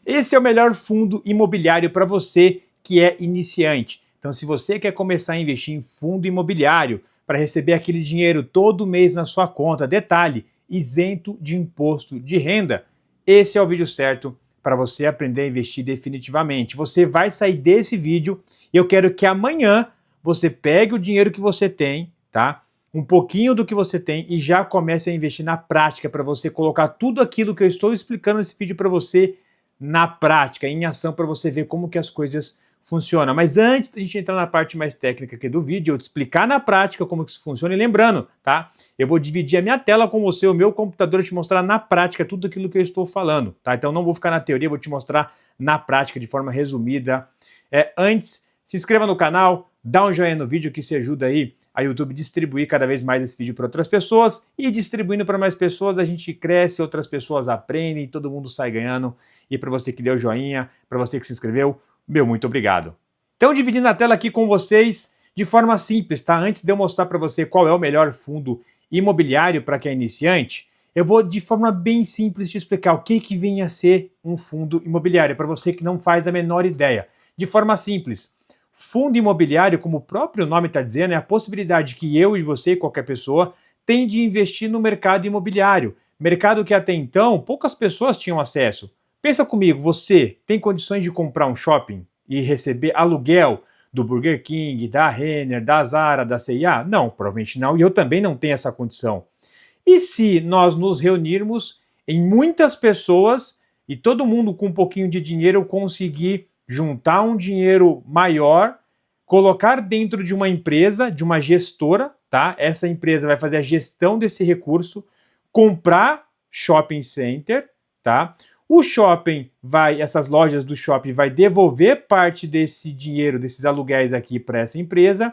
Esse é o melhor fundo imobiliário para você que é iniciante. Então, se você quer começar a investir em fundo imobiliário para receber aquele dinheiro todo mês na sua conta, detalhe, isento de imposto de renda, esse é o vídeo certo para você aprender a investir definitivamente. Você vai sair desse vídeo e eu quero que amanhã você pegue o dinheiro que você tem, tá? Um pouquinho do que você tem e já comece a investir na prática para você colocar tudo aquilo que eu estou explicando nesse vídeo para você na prática, em ação, para você ver como que as coisas funcionam. Mas antes da gente entrar na parte mais técnica aqui do vídeo, eu te explicar na prática como que isso funciona, e lembrando, tá? Eu vou dividir a minha tela com você, o meu computador, e te mostrar na prática tudo aquilo que eu estou falando, tá? Então não vou ficar na teoria, vou te mostrar na prática de forma resumida. Antes, se inscreva no canal, dá um joinha no vídeo que isso ajuda aí a YouTube distribuir cada vez mais esse vídeo para outras pessoas, e distribuindo para mais pessoas a gente cresce, outras pessoas aprendem, todo mundo sai ganhando. E para você que deu joinha, para você que se inscreveu, meu muito obrigado. Então, dividindo a tela aqui com vocês de forma simples, tá? Antes de eu mostrar para você qual é o melhor fundo imobiliário para quem é iniciante, eu vou de forma bem simples te explicar o que vem a ser um fundo imobiliário, para você que não faz a menor ideia. De forma simples, fundo imobiliário, como o próprio nome está dizendo, é a possibilidade que eu e você e qualquer pessoa tem de investir no mercado imobiliário. Mercado que até então poucas pessoas tinham acesso. Pensa comigo, você tem condições de comprar um shopping e receber aluguel do Burger King, da Renner, da Zara, da C&A? Não, provavelmente não, e eu também não tenho essa condição. E se nós nos reunirmos em muitas pessoas e todo mundo com um pouquinho de dinheiro conseguir juntar um dinheiro maior, colocar dentro de uma empresa, de uma gestora, tá? Essa empresa vai fazer a gestão desse recurso, comprar shopping center, tá? O shopping vai, essas lojas do shopping vai devolver parte desse dinheiro, desses aluguéis aqui para essa empresa.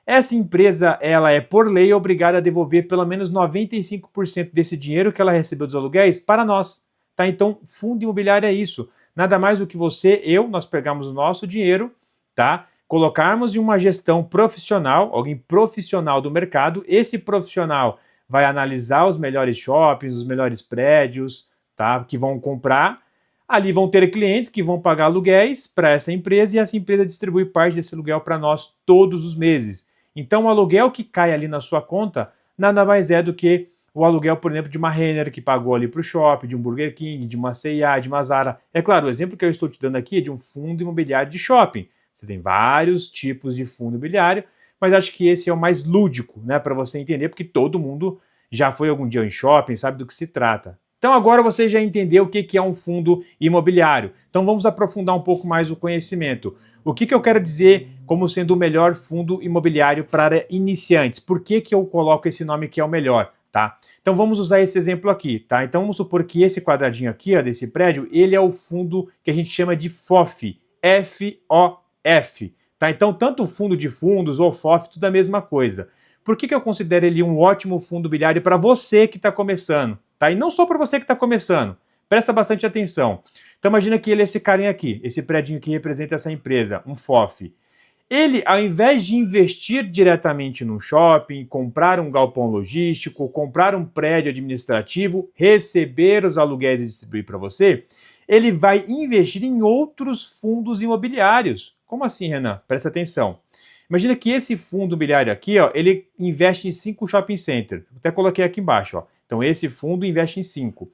Essa empresa, ela é por lei obrigada a devolver pelo menos 95% desse dinheiro que ela recebeu dos aluguéis para nós, tá? Então, fundo imobiliário é isso. Nada mais do que você, nós pegamos o nosso dinheiro, tá? Colocarmos em uma gestão profissional, alguém profissional do mercado. Esse profissional vai analisar os melhores shoppings, os melhores prédios, tá? Que vão comprar. Ali vão ter clientes que vão pagar aluguéis para essa empresa e essa empresa distribui parte desse aluguel para nós todos os meses. Então, o aluguel que cai ali na sua conta nada mais é do que o aluguel, por exemplo, de uma Renner que pagou ali para o shopping, de um Burger King, de uma C&A, de uma Zara. É claro, o exemplo que eu estou te dando aqui é de um fundo imobiliário de shopping. Você tem vários tipos de fundo imobiliário, mas acho que esse é o mais lúdico, né, para você entender, porque todo mundo já foi algum dia em shopping, sabe do que se trata. Então agora você já entendeu o que é um fundo imobiliário. Então vamos aprofundar um pouco mais o conhecimento. O que eu quero dizer como sendo o melhor fundo imobiliário para iniciantes? Por que eu coloco esse nome que é o melhor? Tá? Então vamos usar esse exemplo aqui, tá? Então vamos supor que esse quadradinho aqui, ó, desse prédio, ele é o fundo que a gente chama de FOF, F-O-F, tá? Então tanto o fundo de fundos ou FOF, tudo a mesma coisa. Por que eu considero ele um ótimo fundo imobiliário para você que está começando, tá? E não só para você que está começando, presta bastante atenção. Então imagina que ele é esse carinha aqui, esse prédio que representa essa empresa, um FOF. Ele, ao invés de investir diretamente num shopping, comprar um galpão logístico, comprar um prédio administrativo, receber os aluguéis e distribuir para você, ele vai investir em outros fundos imobiliários. Como assim, Renan? Presta atenção. Imagina que esse fundo imobiliário aqui, ó, ele investe em 5 shopping centers. Até coloquei aqui embaixo, ó. Então esse fundo investe em 5.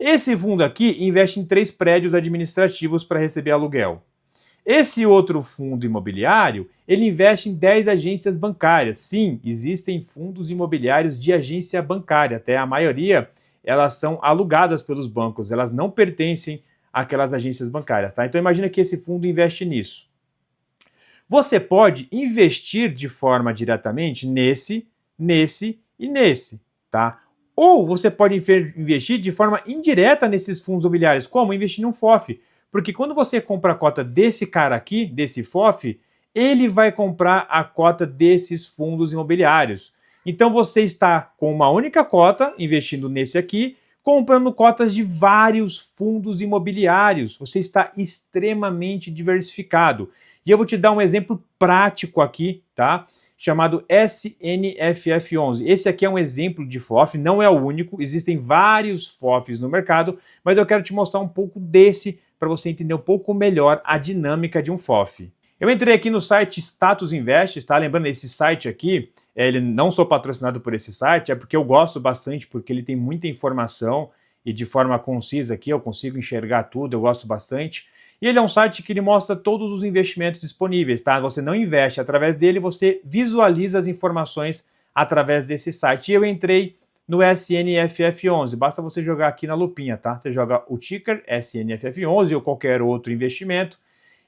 Esse fundo aqui investe em 3 prédios administrativos para receber aluguel. Esse outro fundo imobiliário, ele investe em 10 agências bancárias. Sim, existem fundos imobiliários de agência bancária, até a maioria, elas são alugadas pelos bancos, elas não pertencem àquelas agências bancárias, tá? Então imagina que esse fundo investe nisso. Você pode investir de forma diretamente nesse e nesse, tá? Ou você pode investir de forma indireta nesses fundos imobiliários, como investir num FOF. Porque quando você compra a cota desse cara aqui, desse FOF, ele vai comprar a cota desses fundos imobiliários. Então você está com uma única cota, investindo nesse aqui, comprando cotas de vários fundos imobiliários. Você está extremamente diversificado. E eu vou te dar um exemplo prático aqui, tá? Chamado SNFF11. Esse aqui é um exemplo de FOF, não é o único, existem vários FOFs no mercado, mas eu quero te mostrar um pouco desse para você entender um pouco melhor a dinâmica de um FOF. Eu entrei aqui no site Status Invest, tá? Lembrando, esse site aqui, ele não sou patrocinado por esse site, é porque eu gosto bastante, porque ele tem muita informação e de forma concisa aqui, eu consigo enxergar tudo, eu gosto bastante. E ele é um site que ele mostra todos os investimentos disponíveis, tá? Você não investe através dele, você visualiza as informações através desse site. E eu entrei no SNFF11, basta você jogar aqui na lupinha, tá? Você joga o ticker SNFF11 ou qualquer outro investimento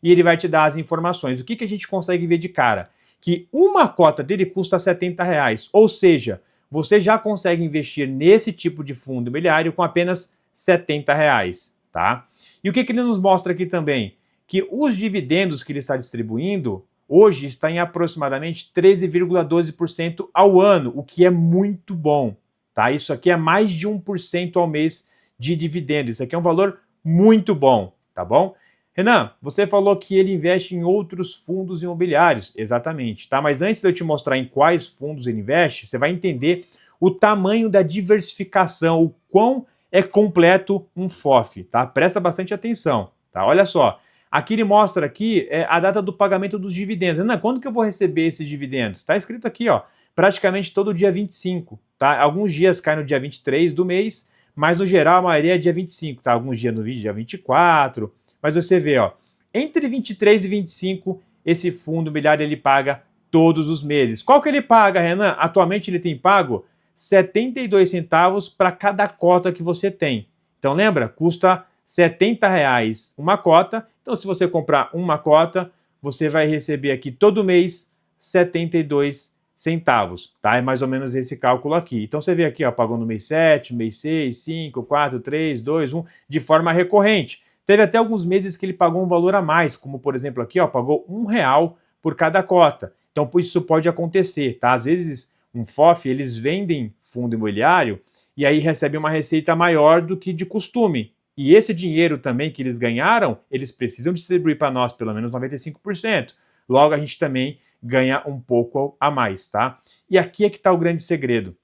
e ele vai te dar as informações. O que a gente consegue ver de cara? Que uma cota dele custa R$70, ou seja, você já consegue investir nesse tipo de fundo imobiliário com apenas R$70, tá? E o que ele nos mostra aqui também? Que os dividendos que ele está distribuindo hoje está em aproximadamente 13,12% ao ano, o que é muito bom, tá? Isso aqui é mais de 1% ao mês de dividendos. Isso aqui é um valor muito bom, tá bom? Renan, você falou que ele investe em outros fundos imobiliários, exatamente, tá? Mas antes de eu te mostrar em quais fundos ele investe, você vai entender o tamanho da diversificação, o quão é completo um FOF, tá? Presta bastante atenção, tá? Olha só, aqui ele mostra aqui a data do pagamento dos dividendos. Renan, quando que eu vou receber esses dividendos? Tá escrito aqui, ó, praticamente todo dia 25, tá? Alguns dias cai no dia 23 do mês, mas no geral a maioria é dia 25, tá? Alguns dias no dia 24... Mas você vê, ó, entre 23 e 25, esse fundo imobiliário ele paga todos os meses. Qual que ele paga, Renan? Atualmente ele tem pago 72 centavos para cada cota que você tem. Então lembra? Custa R$70 uma cota. Então se você comprar uma cota, você vai receber aqui todo mês 72 centavos, tá? É mais ou menos esse cálculo aqui. Então você vê aqui, ó, pagou no mês 7, mês 6, 5, 4, 3, 2, 1, de forma recorrente. Teve até alguns meses que ele pagou um valor a mais, como por exemplo aqui, ó, pagou R$1 por cada cota. Então isso pode acontecer, tá? Às vezes um FOF, eles vendem fundo imobiliário e aí recebem uma receita maior do que de costume. E esse dinheiro também que eles ganharam, eles precisam distribuir para nós pelo menos 95%. Logo a gente também ganha um pouco a mais, tá? E aqui é que está o grande segredo.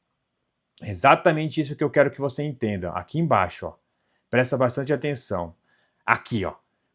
Exatamente isso que eu quero que você entenda. Aqui embaixo, ó. Presta bastante atenção. Aqui, ó,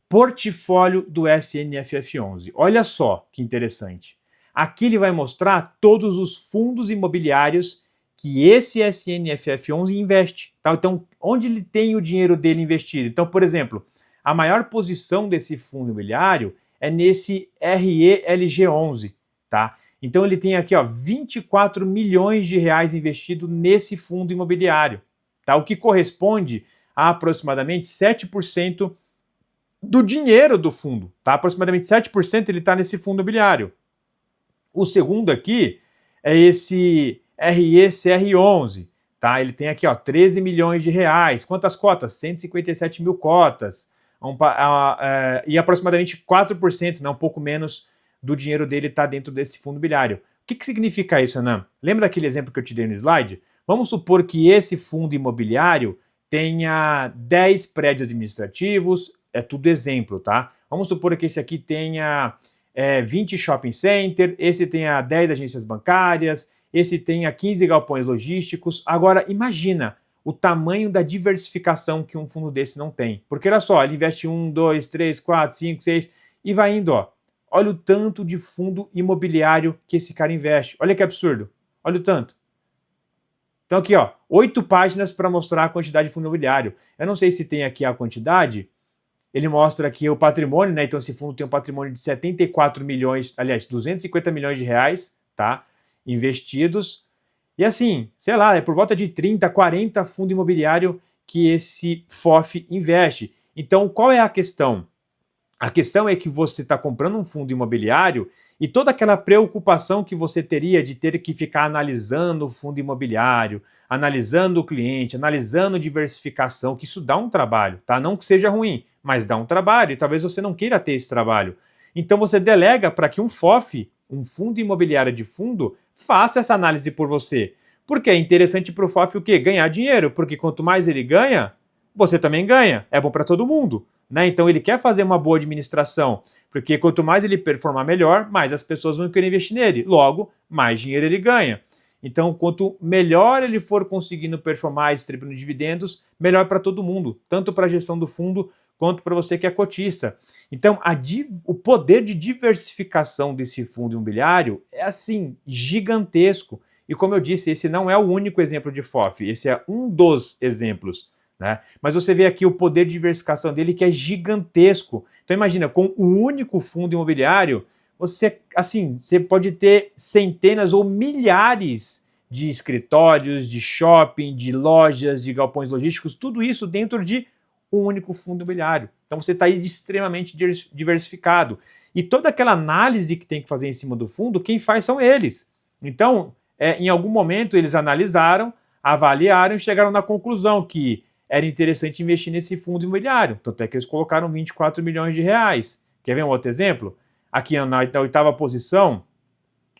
portfólio do SNFF11. Olha só que interessante. Aqui ele vai mostrar todos os fundos imobiliários que esse SNFF11 investe. Tá? Então, onde ele tem o dinheiro dele investido? Então, por exemplo, a maior posição desse fundo imobiliário é nesse RELG11. Tá? Então, ele tem aqui ó, 24 milhões de reais investido nesse fundo imobiliário. Tá? O que corresponde a aproximadamente 7% do dinheiro do fundo, tá? Aproximadamente 7% ele está nesse fundo imobiliário. O segundo aqui é esse RECR11, tá? Ele tem aqui, ó, 13 milhões de reais. Quantas cotas? 157 mil cotas. E aproximadamente 4%, né, um pouco menos do dinheiro dele está dentro desse fundo imobiliário. O que significa isso, Renan? Lembra daquele exemplo que eu te dei no slide? Vamos supor que esse fundo imobiliário tenha 10 prédios administrativos, é tudo exemplo, tá? Vamos supor que esse aqui tenha 20 shopping center, esse tenha 10 agências bancárias, esse tenha 15 galpões logísticos. Agora, imagina o tamanho da diversificação que um fundo desse não tem. Porque olha só, ele investe 1, 2, 3, 4, 5, 6 e vai indo, ó. Olha o tanto de fundo imobiliário que esse cara investe. Olha que absurdo. Olha o tanto. Então aqui, ó, 8 páginas para mostrar a quantidade de fundo imobiliário. Eu não sei se tem aqui a quantidade. Ele mostra aqui o patrimônio, né? Então esse fundo tem um patrimônio de 74 milhões, aliás, 250 milhões de reais, tá? Investidos. E assim, sei lá, é por volta de 30, 40 fundo imobiliário que esse FOF investe. Então, qual é a questão? A questão é que você está comprando um fundo imobiliário e toda aquela preocupação que você teria de ter que ficar analisando o fundo imobiliário, analisando o cliente, analisando diversificação, que isso dá um trabalho, tá? Não que seja ruim, mas dá um trabalho e talvez você não queira ter esse trabalho. Então você delega para que um FOF, um fundo imobiliário de fundo, faça essa análise por você. Porque é interessante para o FOF o quê? Ganhar dinheiro, porque quanto mais ele ganha, você também ganha. É bom para todo mundo. Né? Então ele quer fazer uma boa administração, porque quanto mais ele performar melhor, mais as pessoas vão querer investir nele. Logo, mais dinheiro ele ganha. Então, quanto melhor ele for conseguindo performar e distribuindo dividendos, melhor para todo mundo, tanto para a gestão do fundo quanto para você que é cotista. Então, o poder de diversificação desse fundo imobiliário é, assim, gigantesco. E como eu disse, esse não é o único exemplo de FOF, esse é um dos exemplos, né? Mas você vê aqui o poder de diversificação dele que é gigantesco. Então imagina, com um único fundo imobiliário, você pode ter centenas ou milhares de escritórios, de shopping, de lojas, de galpões logísticos, tudo isso dentro de um único fundo imobiliário. Então você está aí extremamente diversificado. E toda aquela análise que tem que fazer em cima do fundo, quem faz são eles. Então, em algum momento eles analisaram, avaliaram e chegaram na conclusão que era interessante investir nesse fundo imobiliário. Tanto é que eles colocaram 24 milhões de reais. Quer ver um outro exemplo? Aqui na oitava posição,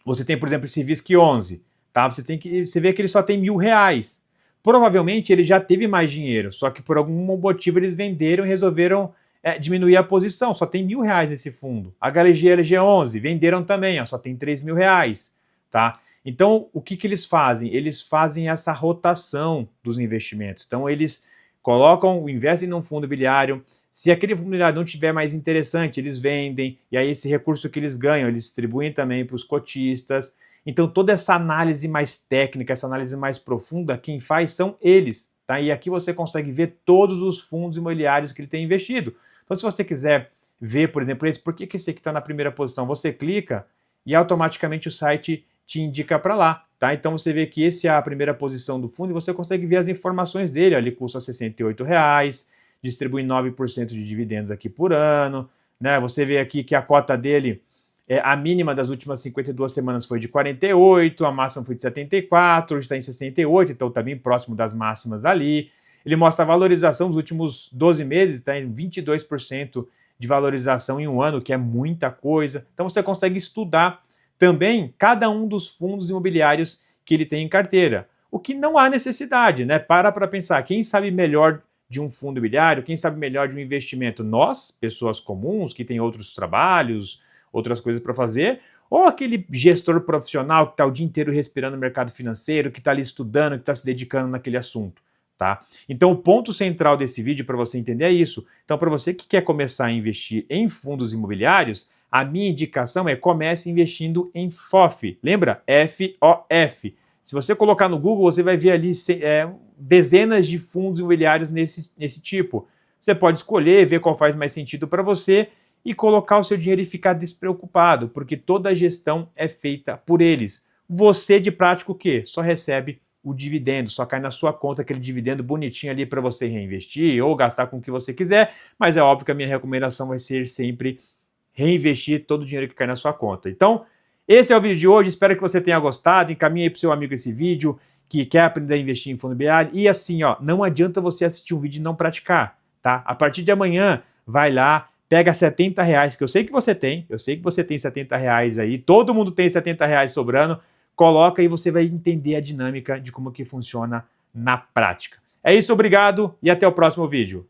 você tem, por exemplo, esse VISC 11. Tá? Você vê que ele só tem R$1.000. Provavelmente ele já teve mais dinheiro, só que por algum motivo eles venderam e resolveram diminuir a posição. Só tem R$1.000 nesse fundo. HLG, LG 11, venderam também, só tem R$3.000. Tá? Então, o que eles fazem? Eles fazem essa rotação dos investimentos. Então, eles investem num fundo imobiliário. Se aquele fundo imobiliário não tiver mais interessante, eles vendem. E aí, esse recurso que eles ganham, eles distribuem também para os cotistas. Então, toda essa análise mais técnica, essa análise mais profunda, quem faz são eles. Tá? E aqui você consegue ver todos os fundos imobiliários que ele tem investido. Então, se você quiser ver, por exemplo, por que esse aqui está na primeira posição? Você clica e automaticamente o site te indica para lá, tá? Então você vê que esse é a primeira posição do fundo e você consegue ver as informações dele. Ele custa R$68, distribui 9% de dividendos aqui por ano, né? Você vê aqui que a cota dele, a mínima das últimas 52 semanas foi de 48, a máxima foi de 74, hoje está em 68, então está bem próximo das máximas ali. Ele mostra a valorização dos últimos 12 meses, está em 22% de valorização em um ano, que é muita coisa. Então você consegue estudar também cada um dos fundos imobiliários que ele tem em carteira. O que não há necessidade, né? Para pensar, quem sabe melhor de um fundo imobiliário, quem sabe melhor de um investimento? Nós, pessoas comuns, que têm outros trabalhos, outras coisas para fazer, ou aquele gestor profissional que está o dia inteiro respirando no mercado financeiro, que está ali estudando, que está se dedicando naquele assunto, tá? Então, o ponto central desse vídeo para você entender é isso. Então, para você que quer começar a investir em fundos imobiliários, a minha indicação é comece investindo em FOF. Lembra? FOF. Se você colocar no Google, você vai ver ali dezenas de fundos imobiliários nesse tipo. Você pode escolher, ver qual faz mais sentido para você e colocar o seu dinheiro e ficar despreocupado, porque toda a gestão é feita por eles. Você, de prático, o quê? Só recebe o dividendo, só cai na sua conta aquele dividendo bonitinho ali para você reinvestir ou gastar com o que você quiser, mas é óbvio que a minha recomendação vai ser sempre reinvestir todo o dinheiro que cai na sua conta. Então, esse é o vídeo de hoje, espero que você tenha gostado, encaminhe aí para o seu amigo esse vídeo, que quer aprender a investir em fundo imobiliário, e assim, não adianta você assistir um vídeo e não praticar, tá? A partir de amanhã, vai lá, pega R$70, que eu sei que você tem, R$70 aí, todo mundo tem R$70 sobrando, coloca e você vai entender a dinâmica de como que funciona na prática. É isso, obrigado e até o próximo vídeo.